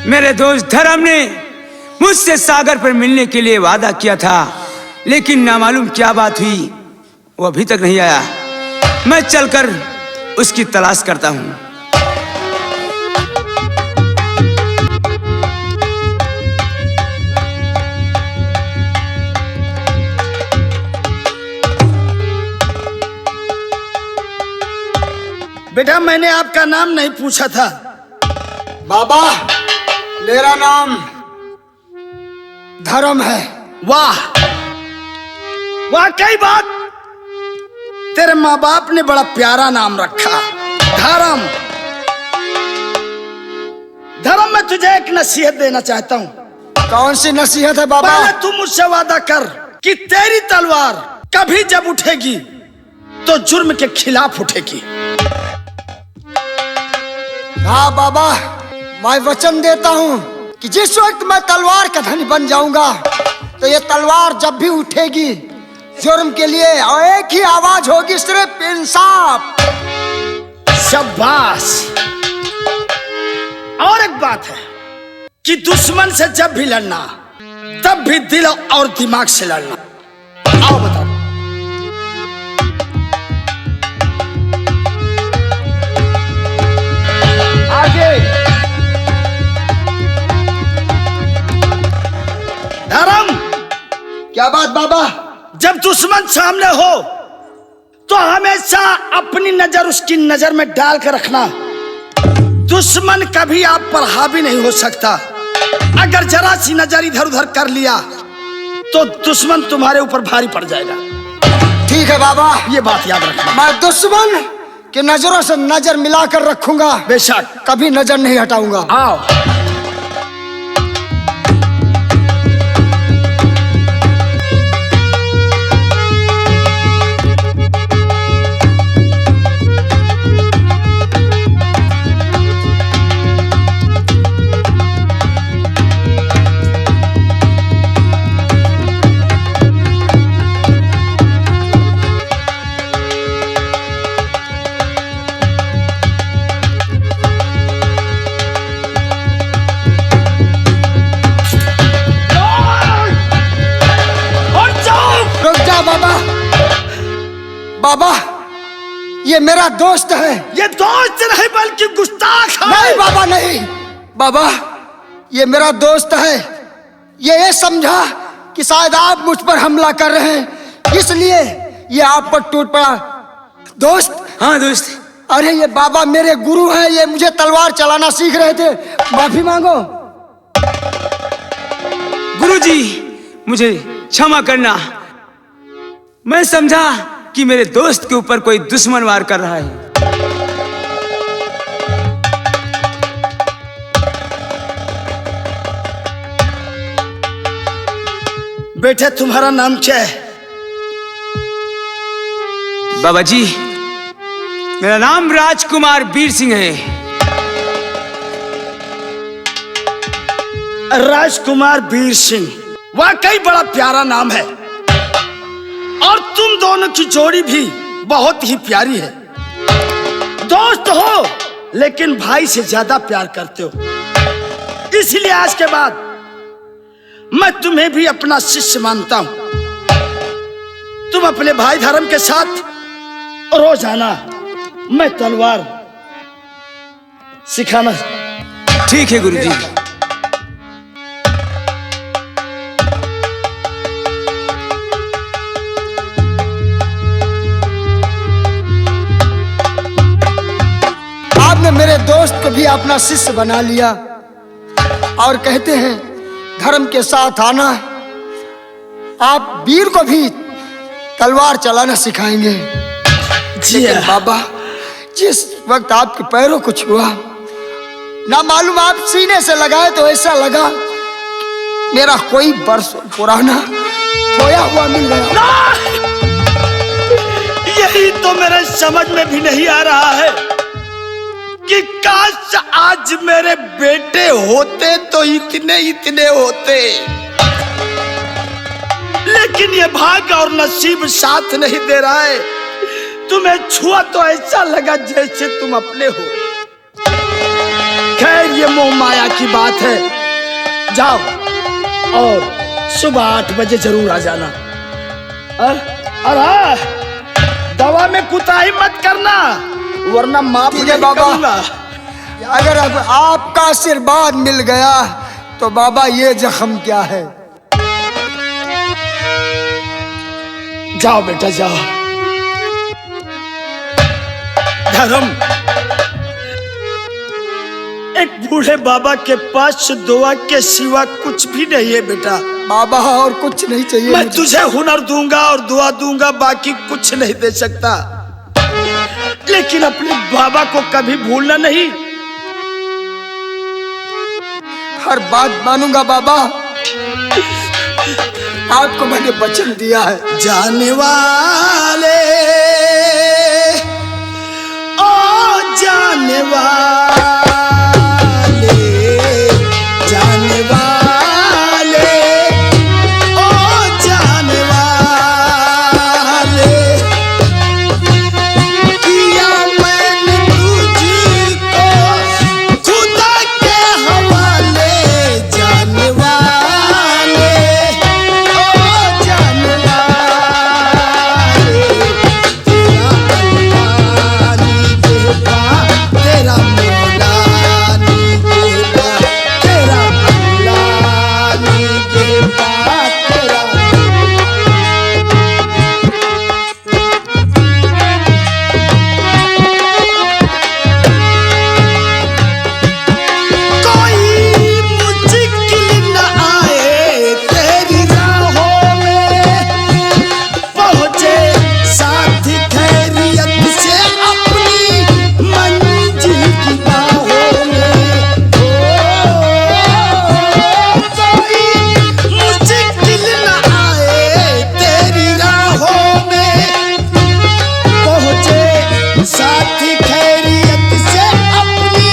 मेरे दोस्त धर्म ने मुझसे सागर पर मिलने के लिए वादा किया था, लेकिन ना मालूम क्या बात हुई, वो अभी तक नहीं आया। मैं चलकर उसकी तलाश करता हूँ। बेटा, मैंने आपका नाम नहीं पूछा था। बाबा, मेरा नाम धर्म है। वाह, वाकई बात, तेरे माँ बाप ने बड़ा प्यारा नाम रखा, धर्म। धर्म, मैं तुझे एक नसीहत देना चाहता हूँ। कौन सी नसीहत है बाबा? पहले तू मुझसे वादा कर कि तेरी तलवार कभी जब उठेगी तो जुर्म के खिलाफ उठेगी। हाँ बाबा, मैं वचन देता हूँ कि जिस वक्त मैं तलवार का धनी बन जाऊंगा तो ये तलवार जब भी उठेगी जुर्म के लिए, और एक ही आवाज होगी, सिर्फ इंसाफ। शाबाश। और एक बात है कि दुश्मन से जब भी लड़ना तब भी दिल और दिमाग से लड़ना। आओ बताओ। आगे। धर्म, क्या बात बाबा? जब दुश्मन सामने हो तो हमेशा अपनी नजर उसकी नजर में डाल कर रखना। दुश्मन कभी आप पर हावी नहीं हो सकता। अगर जरा सी नजर इधर उधर कर लिया तो दुश्मन तुम्हारे ऊपर भारी पड़ जाएगा। ठीक है बाबा, ये बात याद रखना। मैं दुश्मन की नजरों से नजर मिलाकर रखूंगा। बेशक, कभी नजर नहीं हटाऊंगा। आओ। बाबा, ये मेरा दोस्त है। ये दोस्त नहीं बल्कि गुस्ताख है। नहीं बाबा, नहीं बाबा, ये मेरा दोस्त है। ये समझा कि शायद आप मुझ पर हमला कर रहे हैं, इसलिए ये आप पर टूट पड़ा। दोस्त? हाँ दोस्त। अरे ये बाबा मेरे गुरु हैं, ये मुझे तलवार चलाना सीख रहे थे। माफी मांगो। गुरुजी, मुझे क्षमा करना। मैं समझा कि मेरे दोस्त के ऊपर कोई दुश्मन वार कर रहा है। बेटे, तुम्हारा नाम क्या है? बाबा जी, मेरा नाम राजकुमार वीर सिंह है। राजकुमार वीर सिंह, वाकई बड़ा प्यारा नाम है। और तुम दोनों की जोड़ी भी बहुत ही प्यारी है। दोस्त हो लेकिन भाई से ज्यादा प्यार करते हो। इसलिए आज के बाद मैं तुम्हें भी अपना शिष्य मानता हूं। तुम अपने भाई धर्म के साथ रोजाना मैं तलवार सिखाना। ठीक है गुरुजी। आपने मेरे दोस्त को भी अपना शिष्य बना लिया और कहते हैं धर्म के साथ आना। आप वीर को भी तलवार चलाना सिखाएंगे। जी लेकिन बाबा, जिस वक्त आपके पैरों को छुआ, ना मालूम आप सीने से लगाए तो ऐसा लगा मेरा कोई बरसों पुराना खोया हुआ मिल गया। यही तो मेरे समझ में भी नहीं आ रहा है कि काश आज मेरे बेटे होते तो इतने इतने होते। लेकिन ये भाग्य और नसीब साथ नहीं दे रहा है। तुम्हें छुआ तो ऐसा लगा जैसे तुम अपने हो। खैर ये मोह माया की बात है। जाओ और सुबह 8 बजे जरूर आ जाना। और हाँ, दवा में कुताही मत करना, वरना माफ ठीक है नहीं बाबा। करूंगा। अगर अब आपका आशीर्वाद मिल गया तो बाबा ये जख्म क्या है? जाओ बेटा जाओ। धर्म, एक बूढ़े बाबा के पास दुआ के सिवा कुछ भी नहीं है बेटा। बाबा और कुछ नहीं चाहिए मैं मुझे। तुझे हुनर दूंगा और दुआ दूंगा, बाकी कुछ नहीं दे सकता। लेकिन अपने बाबा को कभी भूलना नहीं। हर बात मानूंगा बाबा, आपको मैंने वचन दिया है। जाने वाले ओ जाने वाले, जाने वाले ओ जाने वाले, किया मैंने तुझको खुदा के हवाले। जाने वाले ओ जाने वाले, तेरा अल्लाह नी देवा, तेरा मौला नी देवा, तेरा अल्लाह नी देवा, तेरा कोई मुश्किल न आए तेरी राहों में, पहुंचे साथ खैरियत से अपनी मंजिल की बाहों में। कोई मुश्किल न आए तेरी राहों में, पहुंचे साथ खैरियत से अपनी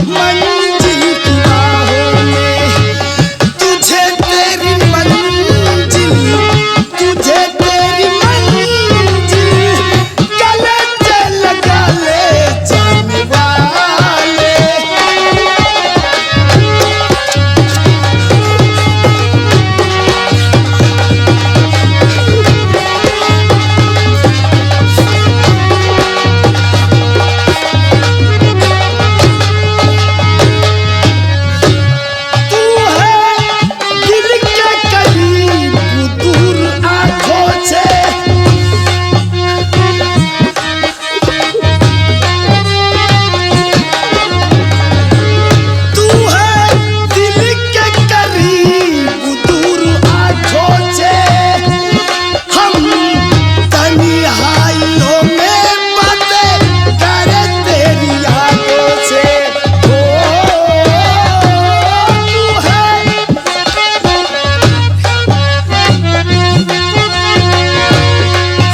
मंजिल की बाहों में। तुझे तेरी मंजिल, तुझे तेरी मंजिल गले से लगा ले जाने वाले। तू है दिल के करीब, दूर आंखों से। तू है दिल के करीब, दूर आंखों से। हम तन्हाइयों में बातें करें तेरी यादों से। तू है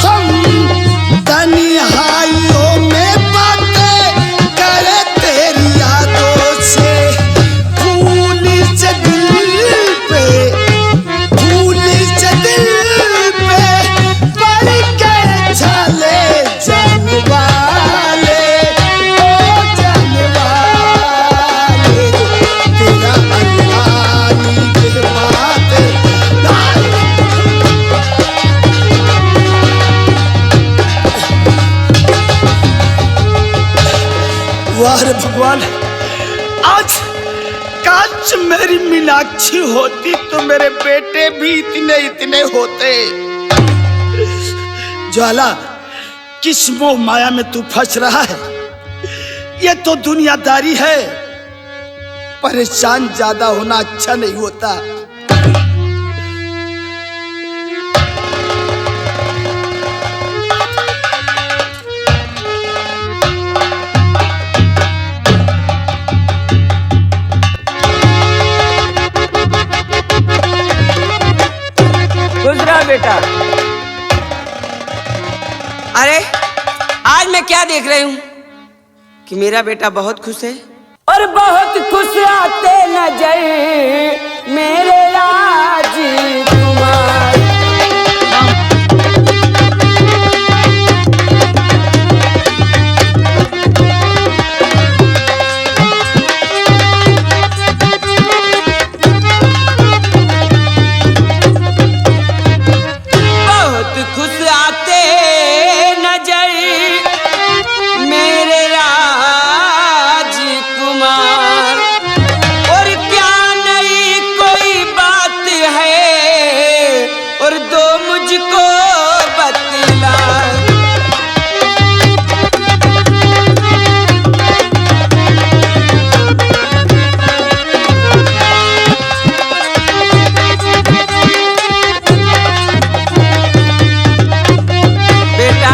हम तन्हाइयों में बातें करें तेरी यादों से। फूल से दिल पे, फूल से दिल पे पड़ गए छाले। जाने वाले ओ जाने वाले, तेरा अल्लाह नी देवा, तेरा वाह रे भगवान, आज काश मेरी मीनाक्षी होती तो मेरे बेटे भी इतने इतने होते। ज्वाला, किस मोह माया में तू फंस रहा है? ये तो दुनियादारी है। परेशान ज्यादा होना अच्छा नहीं होता। गुजरा बेटा। अरे आज मैं क्या देख रही हूँ कि मेरा बेटा बहुत खुश है और बहुत खुश आते नजर मेरे राजकुमार। और दो मुझको बतला। बेटा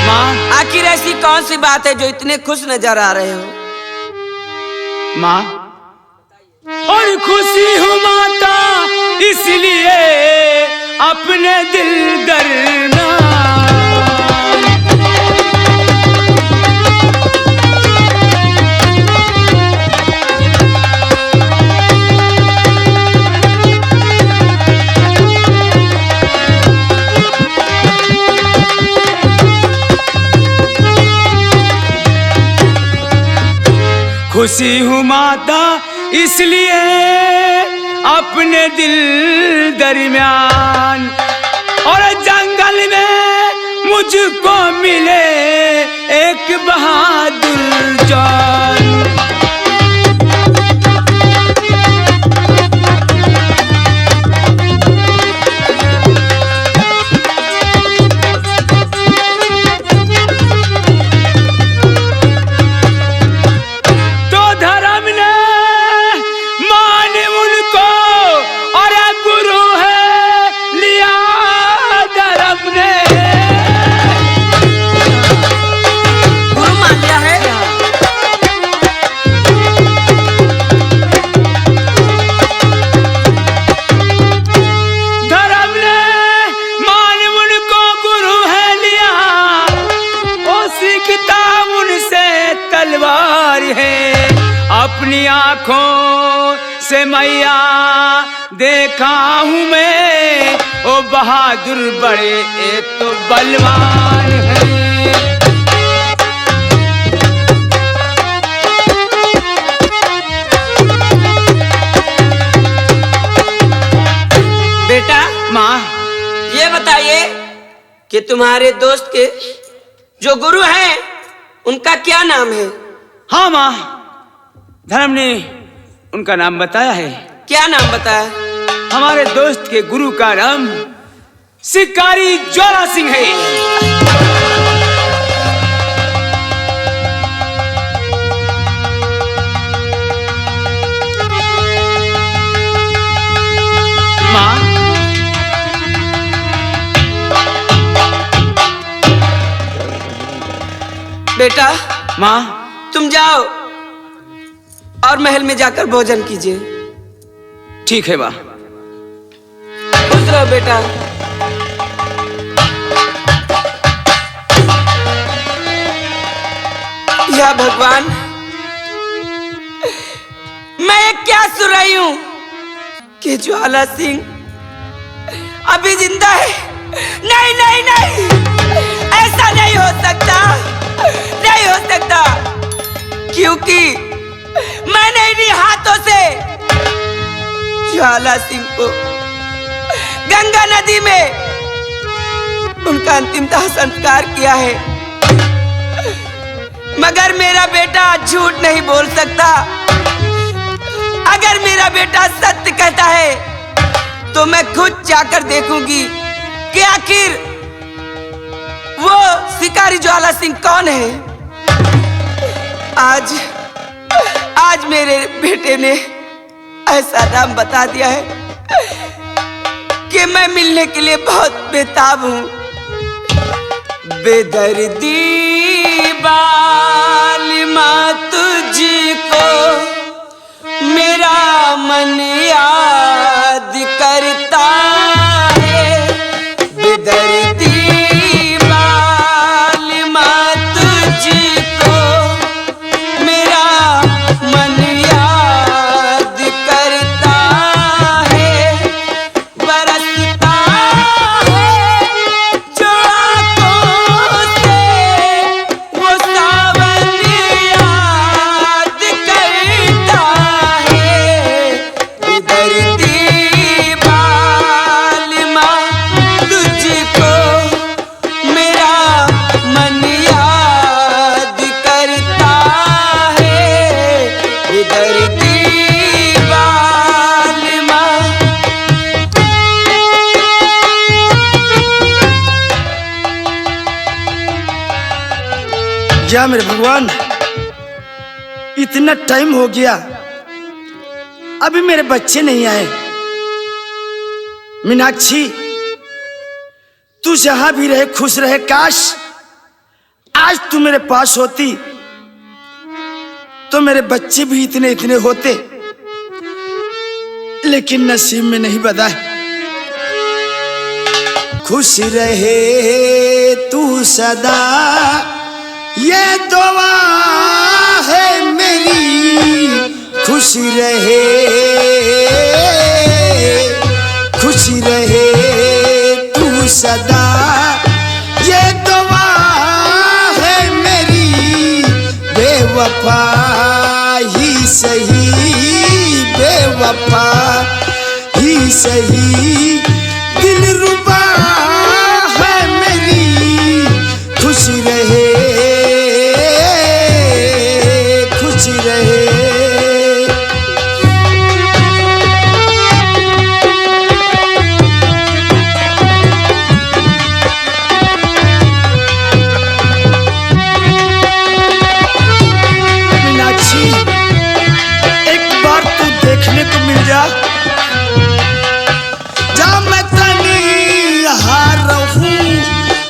माँ, आखिर ऐसी कौन सी बात है जो इतने खुश नजर आ रहे हो? माँ, और खुशी हूँ माता इसलिए अपने दिल दरना। खुशी हूँ माता इसलिए अपने दिल दरमियान, और जंगल में मुझको मिले एक बहादुर जान। अपनी आंखों से मैया देखा हूँ मैं, ओ बहादुर बड़े ए तो बलवान है। बेटा माँ, ये बताइए कि तुम्हारे दोस्त के जो गुरु हैं उनका क्या नाम है? हाँ माँ, धर्म ने उनका नाम बताया है। क्या नाम बताया? हमारे दोस्त के गुरु का नाम शिकारी ज्वाला सिंह है। माँ, बेटा माँ, तुम जाओ और महल में जाकर भोजन कीजिए। ठीक है माँ। खुश रहो बेटा। या भगवान, मैं क्या सुन रही हूं कि ज्वाला सिंह अभी जिंदा है? नहीं नहीं नहीं, ऐसा नहीं हो सकता, नहीं हो सकता, क्योंकि मैंने इन्हीं हाथों से ज्वाला सिंह को गंगा नदी में उनका अंतिमतः संस्कार किया है। मगर मेरा बेटा झूठ नहीं बोल सकता। अगर मेरा बेटा सत्य कहता है तो मैं खुद जाकर देखूंगी कि आखिर वो शिकारी ज्वाला सिंह कौन है। आज मेरे बेटे ने ऐसा नाम बता दिया है कि मैं मिलने के लिए बहुत बेताब हूं। बेदर्दी बालिमा तुझको मेरा मन याद करता है। बेदर्दी बालिमा तुझको मेरा मन याद करता है। बरसता है जो आंखों से वो सावन याद करता है। बेदर्दी बालिमा क्या मेरे भगवान, इतना टाइम हो गया अभी मेरे बच्चे नहीं आए। मीनाक्षी तू जहां भी रहे खुश रहे। काश आज तू मेरे पास होती तो मेरे बच्चे भी इतने इतने होते, लेकिन नसीब में नहीं बदा है। खुश रहे तू सदा ये दुआ है मेरी, खुश रहे तू सदा ये दुआ है मेरी। बेवफा ही सही, बेवफा ही सही, दिलरुबा है मेरी। खुश रहे खुश रहे। मीनाक्षी एक बार तू देखने को मिल जा, जा मैं तन्हा रहूं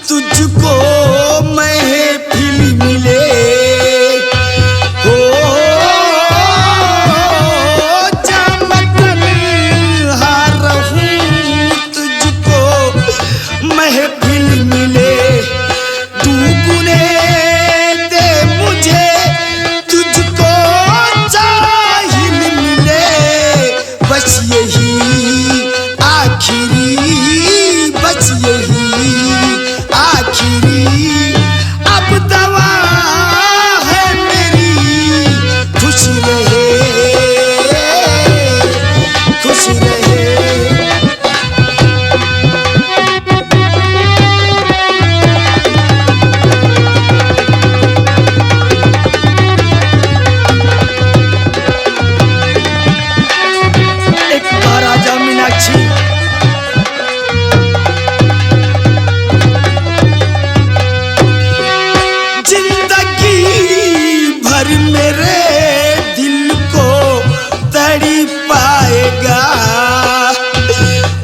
तुझको महफिल मिले। हो जा मैं तन्हा रहूं तुझको महफिल मिले। दुगुने दे मुझे तुझको जाहिल मिले। बस यही आखिरी, बस यही आखिरी अब दवा है मेरी। खुश रहे खुश रहे। एक बार आजा मीनाक्षी। जिंदगी भर मेरे दिल को तड़ी पाएगा।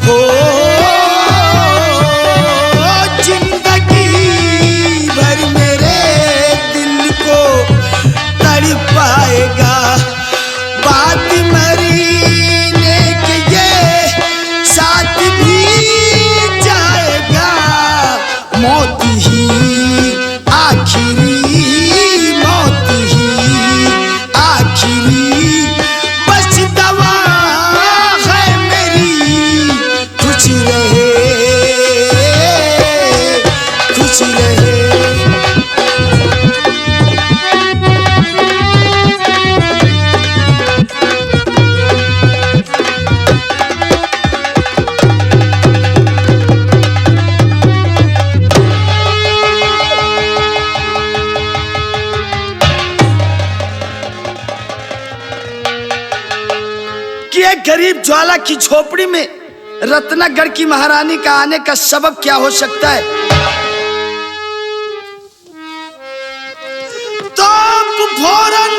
हो जिंदगी भर मेरे दिल को तड़ी पाएगा। बात मरीने के ये साथ भी जाएगा। मौत ही आखिरी, मौत ही आखिरी बस दवा है मेरी। खुश रहे खुश रहे। कि एक गरीब ज्वाला की झोपड़ी में रत्नागढ़ की महारानी का आने का सबब क्या हो सकता है? तो फौरन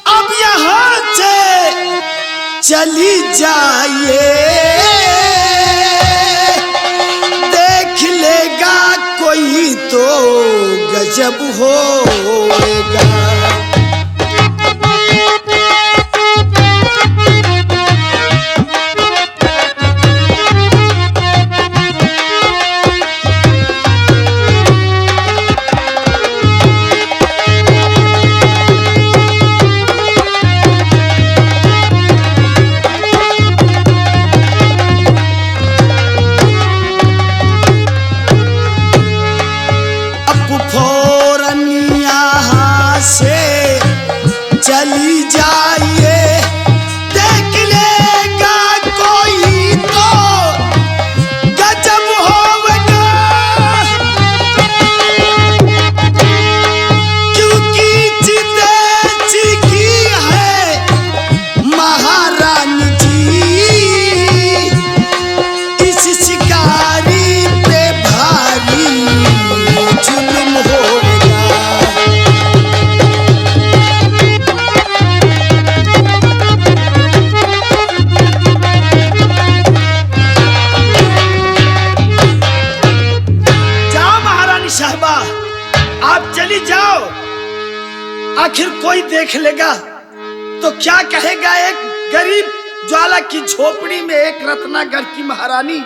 अब यहाँ से चली जाइए। देख लेगा कोई तो गजब होएगा। अब फौरन आखिर कोई देख लेगा तो क्या कहेगा? एक गरीब ज्वाला की झोपड़ी में एक रत्नागर की महारानी।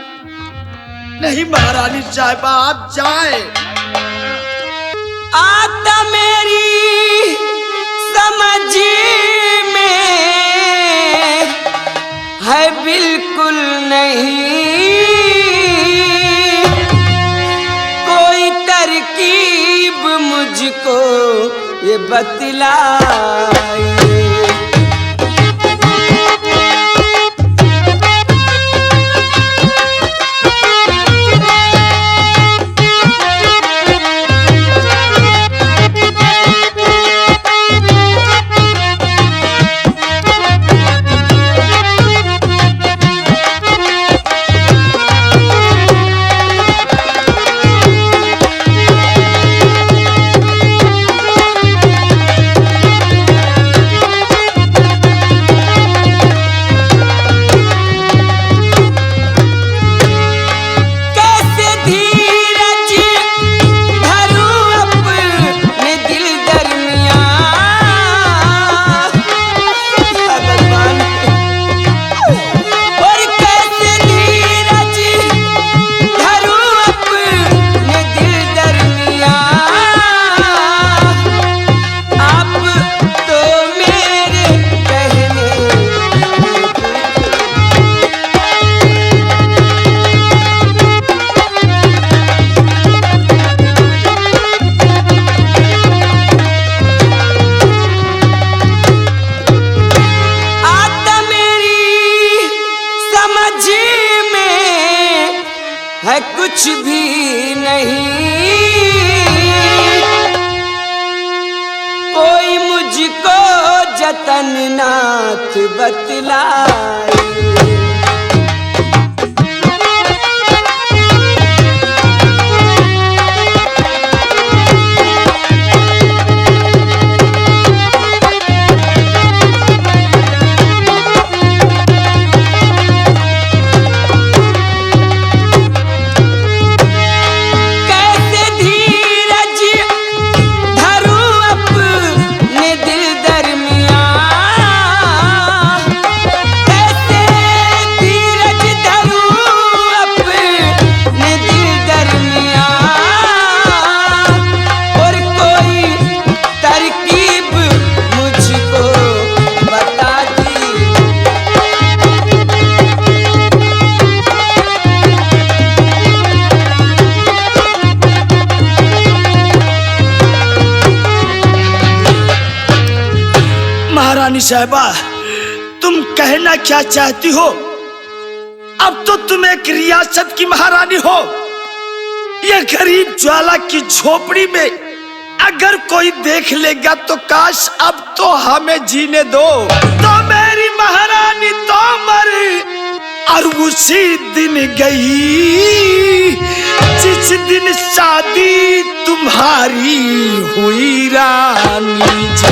नहीं महारानी साहिबा, आप जाए। आता मेरी समझ में है बिल्कुल नहीं, कोई तरकीब मुझको ये बतलाए। है कुछ भी नहीं, कोई मुझको जतन नाथ बतलाए। महारानी साहिबा, तुम कहना क्या चाहती हो? अब तो तुम एक रियासत की महारानी हो। ये गरीब ज्वाला की झोपड़ी में अगर कोई देख लेगा तो काश अब तो हमें जीने दो। तो मेरी महारानी तो मर और उसी दिन गई जिस दिन शादी तुम्हारी हुई रानी जी।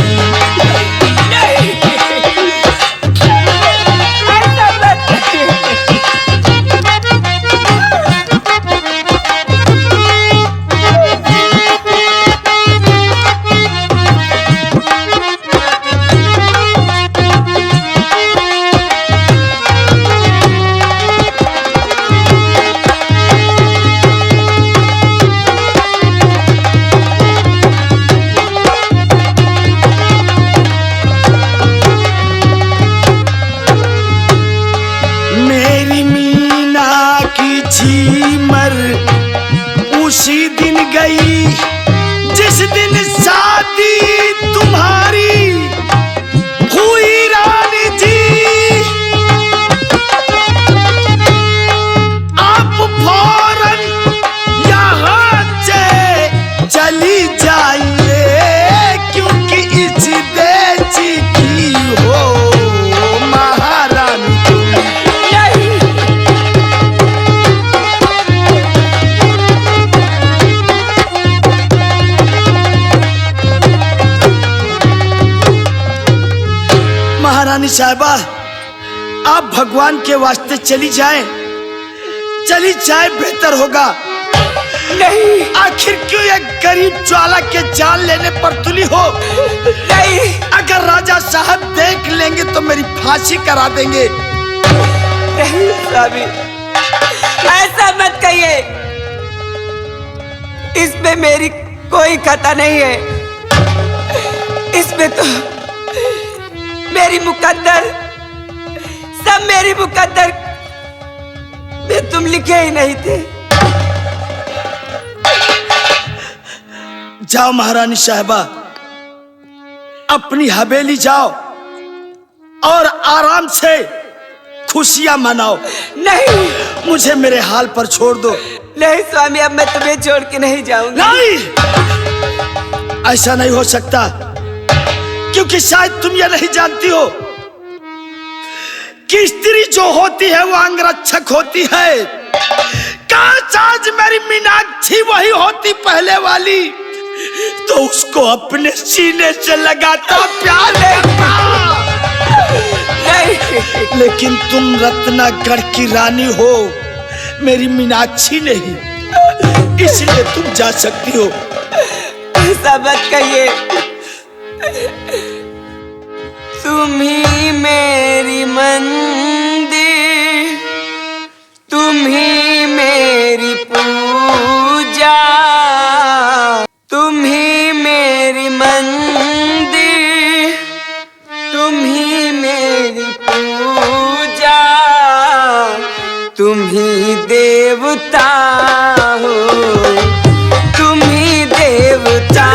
उसी दिन गई जिस दिन शादी तुम्हारी हुई रानी जी। आप फौरन यहाँ से चली जाइए क्योंकि इस देश की हो महारानी तुम। महारानी साहिबा, आप भगवान के वास्ते चली जाए बेहतर होगा। नहीं आखिर क्यों एक गरीब ज्वाला के जान लेने पर तुली हो? नहीं, अगर राजा साहब देख लेंगे तो मेरी फांसी करा देंगे। नहीं स्वामी, ऐसा मत कहिए। इसमें मेरी कोई खता नहीं है। इसमें तो मेरी मुकद्दर, सब मेरी मुकद्दर में तुम लिखे ही नहीं थे। जाओ महारानी साहिबा, अपनी हवेली जाओ और आराम से खुशियां मनाओ। नहीं, मुझे मेरे हाल पर छोड़ दो। नहीं स्वामी, अब मैं तुम्हें छोड़ के नहीं जाऊंगी। नहीं, ऐसा नहीं हो सकता, क्योंकि शायद तुम ये नहीं जानती हो कि स्त्री जो होती है वो अंगरक्षक होती है। काश आज मेरी मीनाक्षी वही होती पहले वाली, तो उसको अपने सीने से लगाता, प्यार करता। नहीं, लेकिन तुम रत्नागढ़ की रानी हो, मेरी मीनाक्षी नहीं, इसलिए तुम जा सकती हो। ऐसा मत कहिए। तुम ही मेरी मंदिर, तुम ही मेरी पूजा, तुम ही मेरी मंदिर, तुम ही मेरी पूजा, तुम ही देवता हो, तुम ही देवता।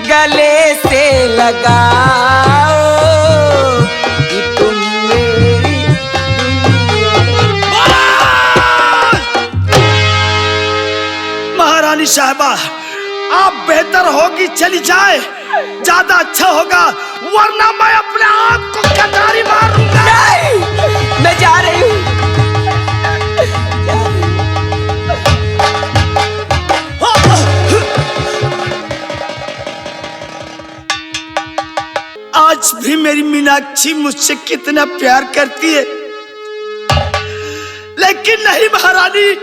गले से लगाओ कि तुम मेरी महारानी साहिबा, आप बेहतर होगी चली जाए, ज्यादा अच्छा होगा, वरना मैं अपने आप को कटारी मारूंगा। नहीं, मैं जा रही हूँ। आज भी मेरी मीनाक्षी मुझसे कितना प्यार करती है, लेकिन नहीं महारानी,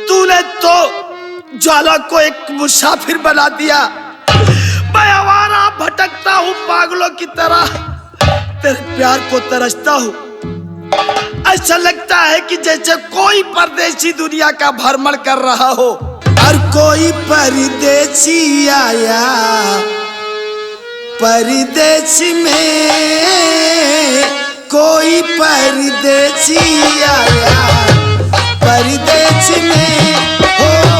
तूने तो ज्वाला को एक मुसाफिर बना दिया। मैं आवारा भटकता हूँ पागलों की तरह, तेरे प्यार को तरसता हूँ। ऐसा लगता है कि जैसे कोई परदेसी दुनिया का भ्रमण कर रहा हो। और कोई परदेसी आया परदेश में, कोई परदेसी आया परदेश में हो।